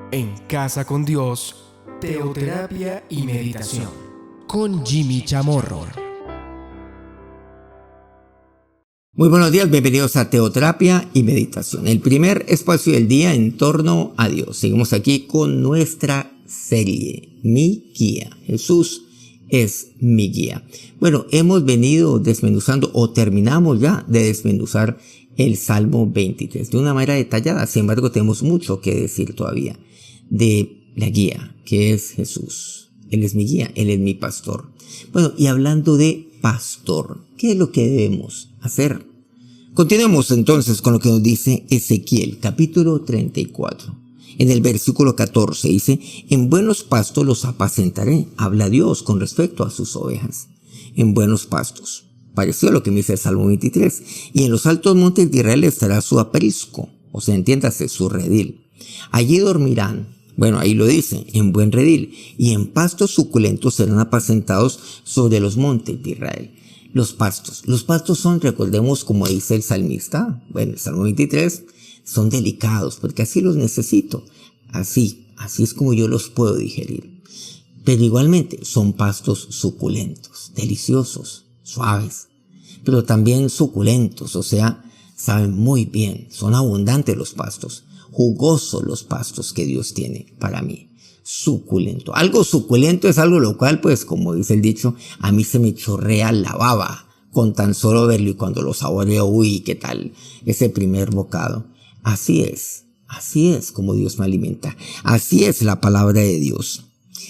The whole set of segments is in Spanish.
En Casa con Dios, teoterapia y meditación. Con Jimmy Chamorro. Muy buenos días, bienvenidos a Teoterapia y Meditación, el primer espacio del día en torno a Dios. Seguimos aquí con nuestra serie, Mi Guía. Jesús es mi guía. Bueno, hemos venido desmenuzando o terminamos ya de desmenuzar el Salmo 23 de una manera detallada. Sin embargo, tenemos mucho que decir todavía de la guía, que es Jesús. Él es mi guía, Él es mi pastor. Bueno, y hablando de pastor, ¿qué es lo que debemos hacer? Continuemos entonces con lo que nos dice Ezequiel, capítulo 34. En el versículo 14 dice: en buenos pastos los apacentaré. Habla Dios con respecto a sus ovejas. En buenos pastos. Pareció a lo que me dice el Salmo 23. Y en los altos montes de Israel estará su aprisco, o sea, entiéndase, su redil. Allí dormirán. Bueno, ahí lo dice, en buen redil. Y en pastos suculentos serán apacentados sobre los montes de Israel. Los pastos son, recordemos como dice el salmista, bueno, el Salmo 23, son delicados, porque así los necesito. Así es como yo los puedo digerir. Pero igualmente son pastos suculentos, deliciosos, suaves, pero también suculentos, o sea, saben muy bien, son abundantes los pastos, jugosos los pastos que Dios tiene para mí. Suculento. Algo suculento es algo lo cual, pues, como dice el dicho, a mí se me chorrea la baba con tan solo verlo, y cuando lo saboreo, uy, ¿qué tal ese primer bocado? Así es como Dios me alimenta. Así es la palabra de Dios.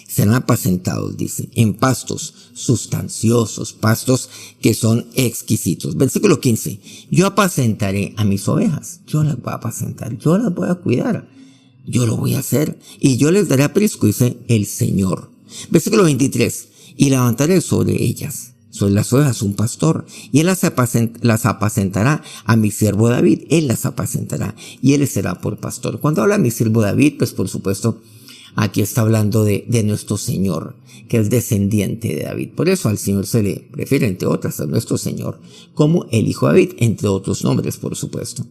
Serán apacentados, dice, en pastos sustanciosos, pastos que son exquisitos. Versículo 15. Yo apacentaré a mis ovejas. Yo las voy a apacentar, yo las voy a cuidar. Yo lo voy a hacer y yo les daré aprisco, dice el Señor. Versículo 23. Y levantaré sobre ellas, sobre las ovejas, un pastor, y él las apacentará a mi siervo David. Él las apacentará y él será por pastor. Cuando habla mi siervo David, pues por supuesto, aquí está hablando de nuestro Señor, que es descendiente de David. Por eso al Señor se le refiere, entre otras, a nuestro Señor, como el Hijo David, entre otros nombres, por supuesto.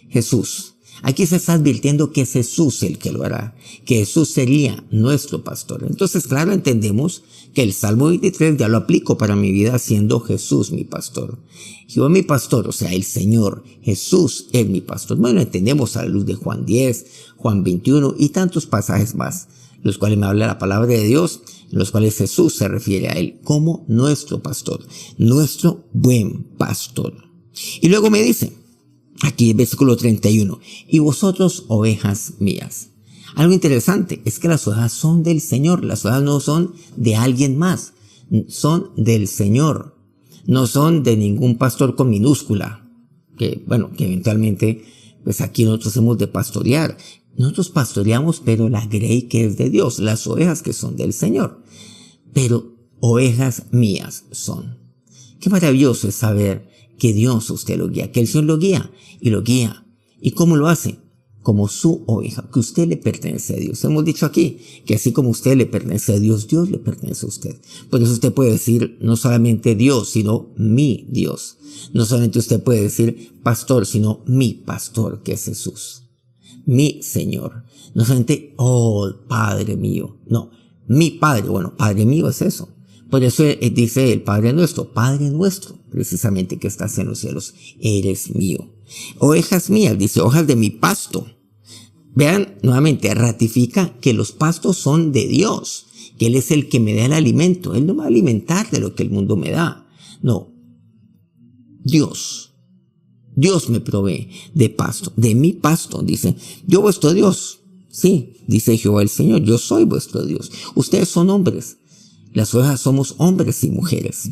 Jesús. Aquí se está advirtiendo que es Jesús el que lo hará, que Jesús sería nuestro pastor. Entonces, claro, entendemos que el Salmo 23 ya lo aplico para mi vida siendo Jesús mi pastor. Jehová mi pastor, o sea, el Señor, Jesús es mi pastor. Bueno, entendemos a la luz de Juan 10, Juan 21 y tantos pasajes más, los cuales me habla la palabra de Dios, en los cuales Jesús se refiere a Él como nuestro pastor, nuestro buen pastor. Y luego me dice, aquí el versículo 31, y vosotros ovejas mías. Algo interesante es que las ovejas son del Señor, las ovejas no son de alguien más, son del Señor, no son de ningún pastor con minúscula, que eventualmente, pues aquí nosotros hemos de pastorear. Nosotros pastoreamos, pero la grey que es de Dios, las ovejas que son del Señor, pero ovejas mías son. Qué maravilloso es saber que Dios usted lo guía, que el Señor lo guía. ¿Y cómo lo hace? Como su oveja, que usted le pertenece a Dios. Hemos dicho aquí que así como usted le pertenece a Dios, Dios le pertenece a usted. Por eso usted puede decir no solamente Dios, sino mi Dios. No solamente usted puede decir pastor, sino mi pastor, que es Jesús. Mi Señor. No solamente, Padre mío. No, mi Padre. Bueno, Padre mío es eso. Por eso dice el Padre nuestro, precisamente que estás en los cielos, eres mío. Ovejas mías, dice, hojas de mi pasto. Vean, nuevamente, ratifica que los pastos son de Dios, que Él es el que me da el alimento. Él no me va a alimentar de lo que el mundo me da. No, Dios me provee de pasto, de mi pasto, dice, yo vuestro Dios. Sí, dice Jehová el Señor, yo soy vuestro Dios. Ustedes son hombres. Las ovejas somos hombres y mujeres.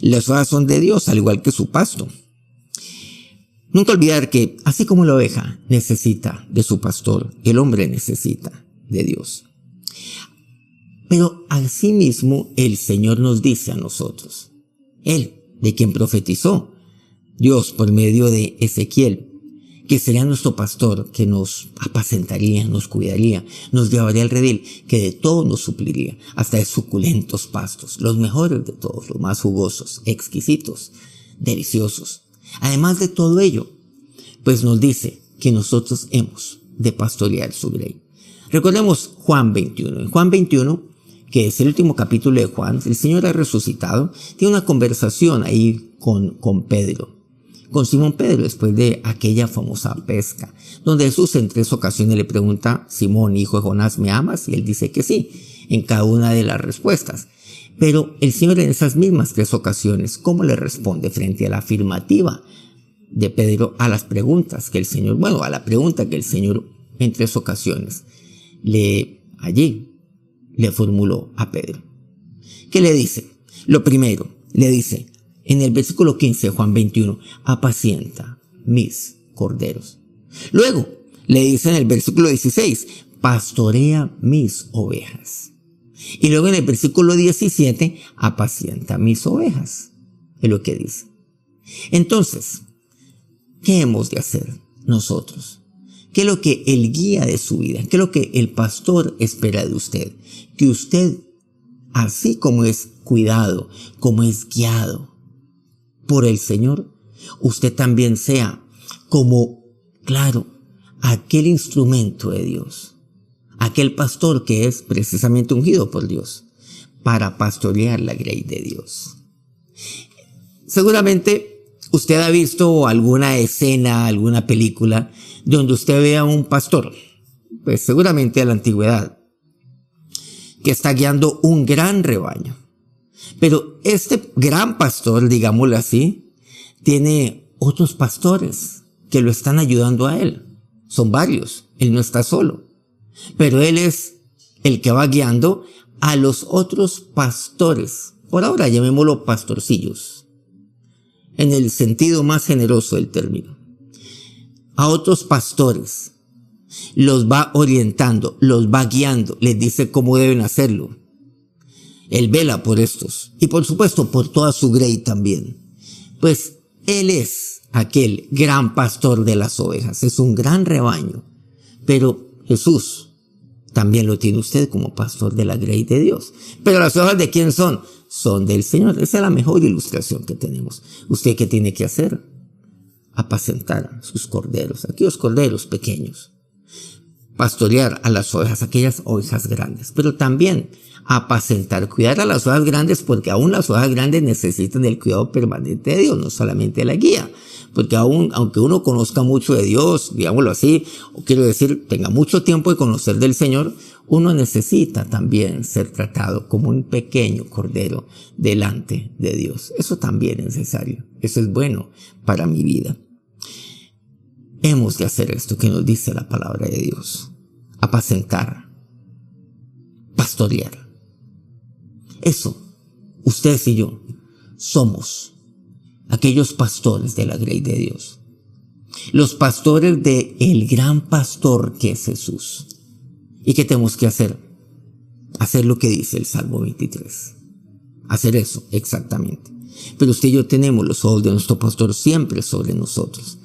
Las ovejas son de Dios, al igual que su pasto. Nunca olvidar que, así como la oveja necesita de su pastor, el hombre necesita de Dios. Pero asimismo, el Señor nos dice a nosotros, Él, de quien profetizó Dios por medio de Ezequiel, que sería nuestro pastor, que nos apacentaría, nos cuidaría, nos llevaría al redil, que de todo nos supliría, hasta de suculentos pastos, los mejores de todos, los más jugosos, exquisitos, deliciosos. Además de todo ello, pues nos dice que nosotros hemos de pastorear su grey. Recordemos Juan 21. En Juan 21, que es el último capítulo de Juan, el Señor ha resucitado, tiene una conversación ahí con Pedro, con Simón Pedro, después de aquella famosa pesca, donde Jesús en 3 ocasiones le pregunta: Simón, hijo de Jonás, ¿me amas? Y él dice que sí, en cada una de las respuestas. Pero el Señor en esas mismas 3 ocasiones, ¿cómo le responde frente a la afirmativa de Pedro a las preguntas que el Señor, a la pregunta que el Señor en 3 ocasiones allí le formuló a Pedro? ¿Qué le dice? Lo primero, le dice en el versículo 15 de Juan 21, apacienta mis corderos. Luego, le dice en el versículo 16, pastorea mis ovejas. Y luego en el versículo 17, apacienta mis ovejas. Es lo que dice. Entonces, ¿qué hemos de hacer nosotros? ¿Qué es lo que el guía de su vida? ¿Qué es lo que el pastor espera de usted? Que usted, así como es cuidado, como es guiado por el Señor, usted también sea como, claro, aquel instrumento de Dios. Aquel pastor que es precisamente ungido por Dios para pastorear la grey de Dios. Seguramente usted ha visto alguna escena, alguna película donde usted vea a un pastor, pues seguramente de la antigüedad, que está guiando un gran rebaño. Pero este gran pastor, digámoslo así, tiene otros pastores que lo están ayudando a él. Son varios, él no está solo. Pero él es el que va guiando a los otros pastores. Por ahora llamémoslo pastorcillos, en el sentido más generoso del término. A otros pastores los va orientando, los va guiando, les dice cómo deben hacerlo. Él vela por estos y por supuesto por toda su grey también. Pues él es aquel gran pastor de las ovejas, es un gran rebaño. Pero Jesús también lo tiene usted como pastor de la grey de Dios. Pero las ovejas, ¿de quién son? Son del Señor. Esa es la mejor ilustración que tenemos. ¿Usted qué tiene que hacer? Apacentar sus corderos, aquellos corderos pequeños. Pastorear a las ovejas, aquellas ovejas grandes. Pero también apacentar, cuidar a las ovejas grandes, porque aún las ovejas grandes necesitan el cuidado permanente de Dios, no solamente la guía. Porque aunque uno conozca mucho de Dios, digámoslo así, o quiero decir, tenga mucho tiempo de conocer del Señor, uno necesita también ser tratado como un pequeño cordero delante de Dios. Eso también es necesario. Eso es bueno para mi vida. Hemos de hacer esto que nos dice la palabra de Dios. Apacentar. Pastorear. Eso, ustedes y yo, somos aquellos pastores de la grey de Dios. Los pastores de el gran pastor que es Jesús. ¿Y qué tenemos que hacer? Hacer lo que dice el Salmo 23. Hacer eso, exactamente. Pero usted y yo tenemos los ojos de nuestro pastor siempre sobre nosotros.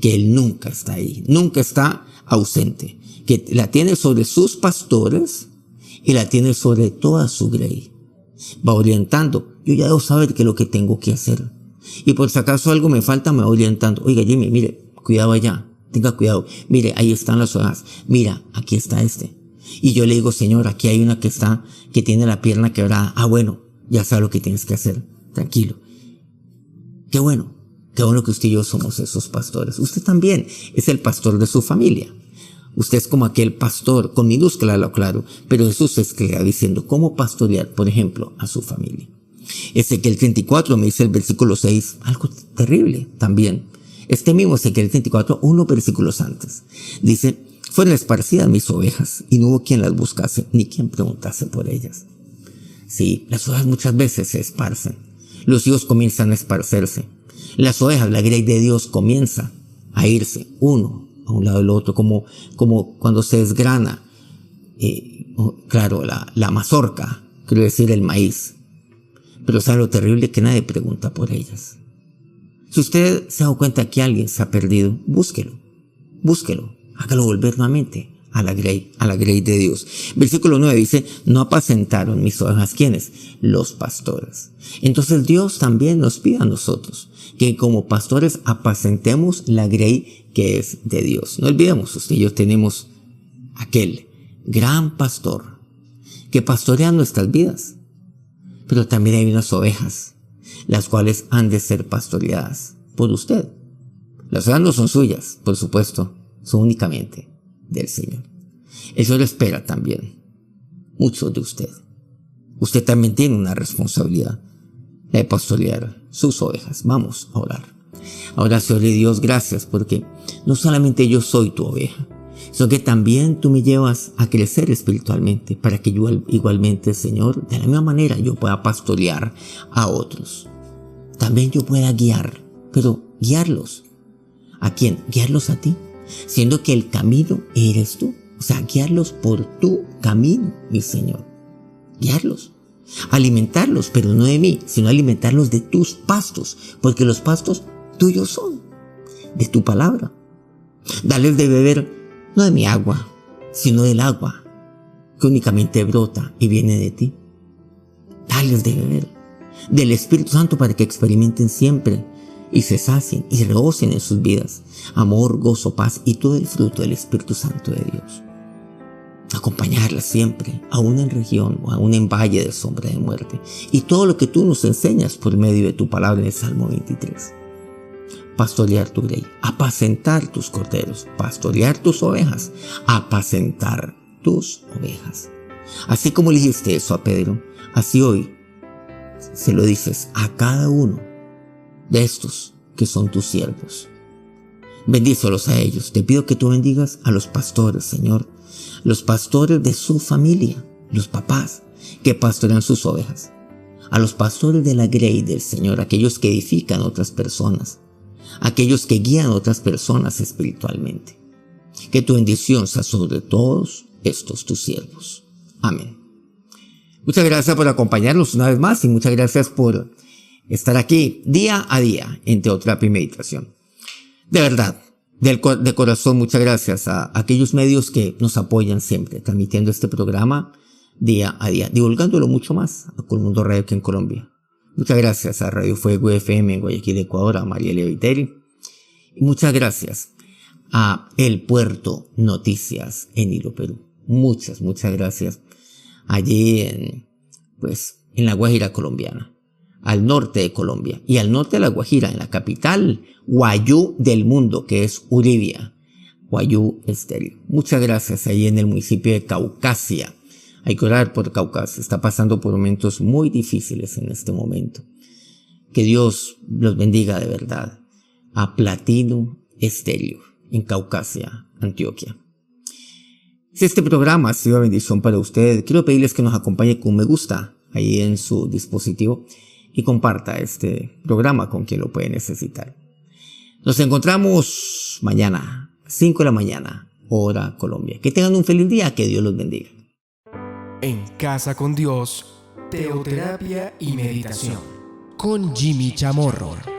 Que Él nunca está ahí, nunca está ausente. Que la tiene sobre sus pastores y la tiene sobre toda su grey. Va orientando. Yo ya debo saber qué es lo que tengo que hacer. Y por si acaso algo me falta, me va orientando. Oiga, Jimmy, mire, cuidado allá, tenga cuidado. Mire, ahí están las ovejas. Mira, aquí está este. Y yo le digo, Señor, aquí hay una que tiene la pierna quebrada. Ah, bueno, ya sabes lo que tienes que hacer. Tranquilo. Qué bueno que usted y yo somos esos pastores. Usted también es el pastor de su familia. Usted es como aquel pastor, con minúscula lo claro, pero Jesús es que le va diciendo cómo pastorear, por ejemplo, a su familia. Ezequiel 34 me dice el versículo 6, algo terrible también. Este mismo Ezequiel 34, unos versículos antes, dice, fueron esparcidas mis ovejas y no hubo quien las buscase ni quien preguntase por ellas. Sí, las ovejas muchas veces se esparcen. Los hijos comienzan a esparcerse. Las ovejas, la grey de Dios comienza a irse uno a un lado del otro, como cuando se desgrana, la mazorca, quiero decir el maíz. Pero sabe lo terrible, que nadie pregunta por ellas. Si usted se ha dado cuenta que alguien se ha perdido, búsquelo, hágalo volver nuevamente a la grey de Dios. Versículo 9 dice, no apacentaron mis ovejas, ¿quiénes? Los pastores. Entonces Dios también nos pide a nosotros que como pastores apacentemos la grey que es de Dios. No olvidemos, usted y yo tenemos aquel gran pastor, que pastorea nuestras vidas. Pero también hay unas ovejas, las cuales han de ser pastoreadas por usted. Las ovejas no son suyas, por supuesto, son únicamente del Señor. El Señor espera también mucho de usted. Usted también tiene una responsabilidad, la de pastorear sus ovejas. Vamos a orar. Ahora, Señor y Dios, gracias porque no solamente yo soy tu oveja, sino que también tú me llevas a crecer espiritualmente para que yo igualmente, Señor, de la misma manera yo pueda pastorear a otros. También yo pueda guiar, pero guiarlos. ¿A quién? Guiarlos a ti, siendo que el camino eres tú. O sea, guiarlos por tu camino, mi Señor. Guiarlos. Alimentarlos, pero no de mí, sino alimentarlos de tus pastos, porque los pastos tuyos son, de tu palabra. Darles de beber, no de mi agua, sino del agua que únicamente brota y viene de ti. Darles de beber del Espíritu Santo para que experimenten siempre y se sacien y rebosen en sus vidas amor, gozo, paz y todo el fruto del Espíritu Santo de Dios. Acompañarlas siempre, aún en región o aún en valle de sombra de muerte. Y todo lo que tú nos enseñas por medio de tu palabra en el Salmo 23. Pastorear tu grey, apacentar tus corderos, pastorear tus ovejas, apacentar tus ovejas. Así como le dijiste eso a Pedro, así hoy se lo dices a cada uno de estos que son tus siervos. Bendícelos a ellos. Te pido que tú bendigas a los pastores, Señor, los pastores de su familia, los papás que pastorean sus ovejas, a los pastores de la grey del Señor, aquellos que edifican a otras personas, aquellos que guían a otras personas espiritualmente. Que tu bendición sea sobre todos estos tus siervos. Amén. Muchas gracias por acompañarnos una vez más y muchas gracias por estar aquí día a día en Teoterapia y Meditación. De verdad, de corazón, muchas gracias a aquellos medios que nos apoyan siempre, transmitiendo este programa día a día, divulgándolo mucho más a Colmundo Radio aquí en Colombia. Muchas gracias a Radio Fuego FM en Guayaquil, Ecuador, a María Elia Viteri. Y muchas gracias a El Puerto Noticias en Hilo, Perú. Muchas gracias. Allí en la Guajira colombiana, al norte de Colombia y al norte de la Guajira, en la capital Guayú del mundo, que es Uribia, Guayú Estéreo. Muchas gracias ahí en el municipio de Caucasia. Hay que orar por Caucasia, está pasando por momentos muy difíciles en este momento. Que Dios los bendiga de verdad. A Platino Estéreo, en Caucasia, Antioquia. Si este programa ha sido bendición para usted, quiero pedirles que nos acompañe con un me gusta ahí en su dispositivo y comparta este programa con quien lo puede necesitar. Nos encontramos mañana, 5 de la mañana, hora Colombia. Que tengan un feliz día, que Dios los bendiga. En Casa con Dios, teoterapia y meditación. Con Jimmy Chamorro.